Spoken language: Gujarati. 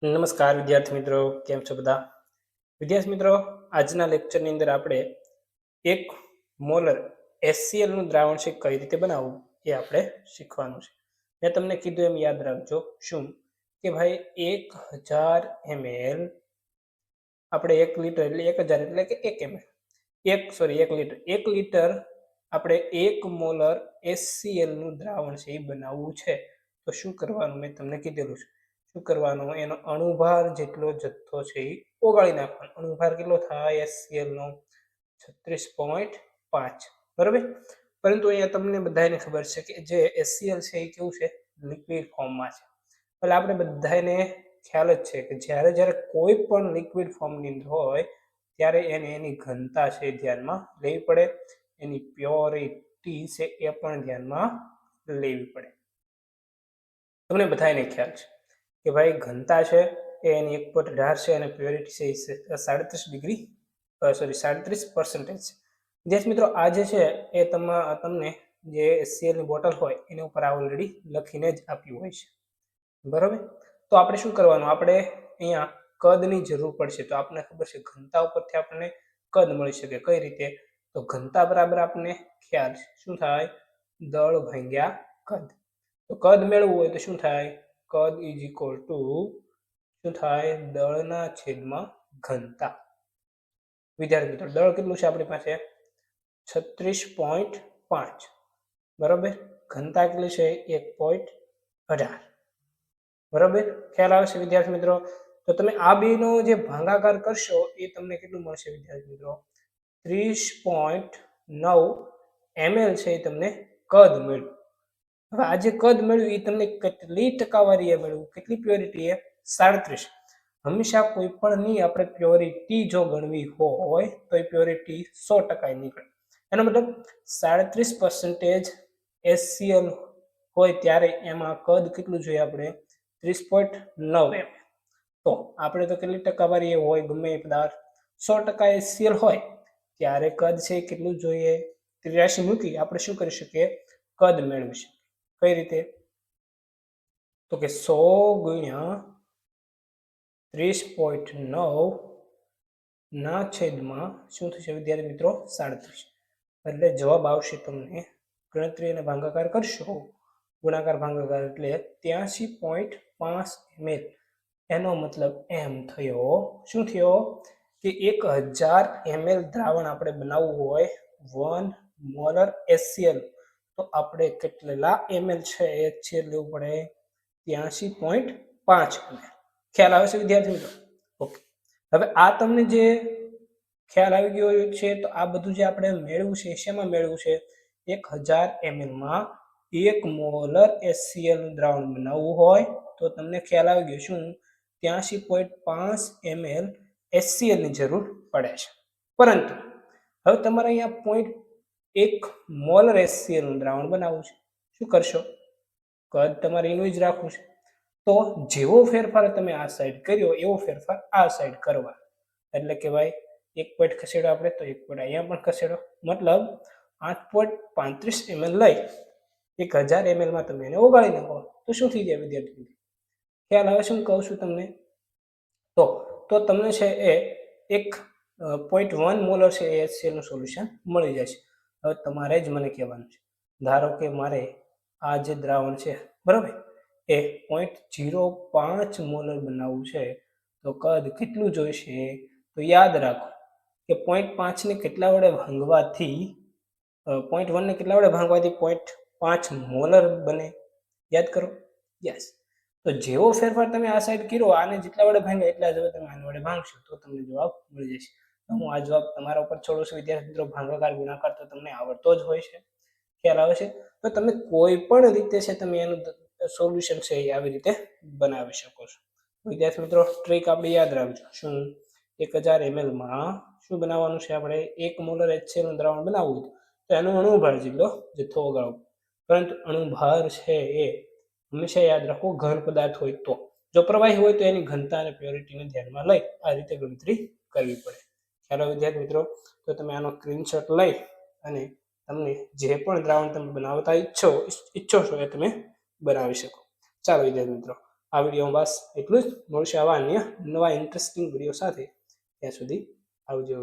નમસ્કાર વિદ્યાર્થી મિત્રો, કેમ છો બધા? વિદ્યાર્થી મિત્રો, આજના લેક્ચરની અંદર આપણે એક મોલર HCl નું દ્રાવણ છે કઈ રીતે બનાવવું એ આપણે શીખવાનું છે. મેં તમને કીધું એમ યાદ રાખજો. શું કે ભાઈ 1000 ml આપણે 1 લિટર એટલે 1000 એટલે કે 1 ml 1 લિટર આપણે 1 મોલર HCl નું દ્રાવણ છે એ બનાવવું છે. તો શું કરવાનું મેં તમને કીધેલું છે. શું કરવાનું, એનો અણુભાર જેટલો જથ્થો છે એ ઓગાળી નાખવાનો. અણુભાર કેટલો થાય HCl નો? 36.5. બરાબર. પરંતુ અહીંયા તમને બધાને ખબર છે કે જે HCl છે એ કેવું છે? લિક્વિડ ફોર્મમાં છે. એટલે આપણે બધાને ખ્યાલ જ છે કે જ્યારે કોઈ પણ લિક્વિડ ફોર્મની અંદર હોય ત્યારે એની ઘનતા છે ધ્યાનમાં લેવી પડે, એની પ્યોરિટી છે એ પણ ધ્યાનમાં લેવી પડે. તમને બધાને ખ્યાલ છે કે ભાઈ ઘનતા છે એ એની 1.18 છે અને પ્યોરિટી છે એ 37% છે. વિદ્યાર્થી મિત્રો, આ જે છે એ તમને જે HCl ની બોટલ હોય એની ઉપર ઓલરેડી લખીને જ આપ્યું હોય છે. બરાબર. તો આપણે શું કરવાનું, આપણે અહીંયા કદની જરૂર પડશે. તો આપણને ખબર છે ઘનતા ઉપરથી આપણને કદ મળી શકે. કઈ રીતે? તો ઘનતા બરાબર આપણને ખ્યાલ છે. શું થાય? દળ ભાગ્યા કદ. તો કદ મેળવવું હોય તો શું થાય? કદ ઇઝ ઇક્વલ ટુ શું થાય? દળના છેદમાં ઘનતા. વિદ્યાર્થી મિત્રો, દળ કેટલું છે આપણી પાસે? 36.5. બરાબર. ઘનતા કેટલી છે? 1.18. બરાબર. ખ્યાલ આવે છે વિદ્યાર્થી મિત્રો? તો તમે આ બેનો જે ભાગાકાર કરશો એ તમને કેટલું મળશે વિદ્યાર્થી મિત્રો? 30.9 ml છે એ તમને કદ મળ્યું. હવે આ જે કદ મળ્યું એ તમને કેટલી ટકાવારી મળ્યું? કેટલી પ્યોરિટી એ? 37. હંમેશા કોઈ પણ ની આપણે પ્યોરિટી જો ગણવી હોય તો એ પ્યોરિટી 100% નીકળે. એનો મતલબ 37% HCl હોય ત્યારે એમાં કદ કેટલું જોઈએ આપણે? 30.9 ml. તો આપણે તો કેટલી ટકાવારી હોય ગમે એ પદાર્થ 100% HCl હોય ત્યારે કદ છે કેટલું જોઈએ? 83 મૂકી આપણે શું કરી શકીએ? કદ મેળવી શકીએ. કઈ રીતે? તો કે 100 ગુણ્યા 30.9 ના છેદમાં શું થશે વિદ્યાર્થી મિત્રો? 37. એટલે જવાબ આવશે તમને, ગણતરી અને ભાગાકાર કરશો, ગુણાકાર ભાગાકાર એટલે 83.5 ml. એનો મતલબ એમ થયો, શું થયો કે 1000 ml દ્રાવણ આપણે બનાવવું હોય 1 મોલર HCl, તો આપણે કેટલા ml છે HCl લેવું પડે? 83.5 ml. ખ્યાલ આવે છે વિદ્યાર્થી મિત્રો? ઓકે. હવે આ તમને જે ખ્યાલ આવી ગયો છે તો આ બધું જે આપણે મેળવ્યું છે શેમાં મેળવ્યું છે? 1000 ml માં 1 મોલર HCl નું દ્રાવણ બનાવવું હોય તો તમને ખ્યાલ આવી ગયો. શું? 83.5 ml HCl ની જરૂર પડે છે. પરંતુ હવે તમારે અહીંયા 0.1 મોલર HCl નું દ્રાવણ બનાવવું છે. શું કરશો? કદ તમારે એનું જ રાખવું છે. તો જેવો ફેરફાર તમે આ સાઈડ કર્યો એવો ફેરફાર આ સાઈડ કરવા. એટલે કે ભાઈ 1 પોઈન્ટ ખસેડો આપણે તો 1 પોઈન્ટ અહીંયા પણ ખસેડો. મતલબ 8.35 ml લઈ 1000 ml માં તમે એને ઓગાળી નાખો તો શું થઈ જાય વિદ્યાર્થી? ખ્યાલ આવે શું કહું છું તમને? તો તમને છે એ 1.1 મોલર છે એ HCl નું સોલ્યુશન મળી જશે. હવે તમારે જ મને કહેવાનું છે, ધારો કે મારે આ જે દ્રાવણ છે બરાબર એ 0.05 મોલર બનાવવું છે તો કદ કેટલું જોઈશે? તો યાદ રાખો કે 0.5 ને કેટલા વડે ભાંગવાથી 0.1 ને કેટલા વડે ભાંગવાથી 0.5 મોલર બને? યાદ કરો. યસ. તો જેવો ફેરફાર તમે આ સાઈડ કર્યો, આને જેટલા વડે ભાંગ્યા એટલા જ હવે તમે આને વડે ભાંગશો તો તમને જવાબ મળી જશે. તો હું આ જવાબ તમારા ઉપર છોડું છું વિદ્યાર્થી મિત્રો. ભાગાકાર ગુણાકાર તો તમને આવડતો જ હોય છે. ખ્યાલ આવે છે? તો તમે કોઈ પણ રીતે છે તમે એનું સોલ્યુશન છે એ આવી રીતે બનાવી શકો છો. વિદ્યાર્થી મિત્રો, ટ્રીક આપણે યાદ રાખજો. શું? 1000 ml માં શું બનાવવાનું છે આપણે? 1 મોલર HCl નું દ્રાવણ બનાવવું તો એનો અણુભાર જેટલો જથ્થો ઓગાળવો. પરંતુ અણુભાર છે એ હંમેશા યાદ રાખો ઘન પદાર્થ હોય તો. જો પ્રવાહી હોય તો એની ઘનતા અને પ્યોરિટીને ધ્યાનમાં લઈ આ રીતે ગણતરી કરવી પડે. ખ્યાલ આવે વિદ્યાર્થી મિત્રો? તો તમે આનો સ્ક્રીનશોટ લઈ અને તમને જે પણ દ્રાવણ તમે બનાવતા ઈચ્છો છો એ તમે બનાવી શકો. ચાલો વિદ્યાર્થી મિત્રો, આ વિડીયોમાં બસ એટલું જ. મળશે આવા અન્ય નવા ઇન્ટરેસ્ટિંગ વિડીયો સાથે. ત્યાં સુધી આવજો.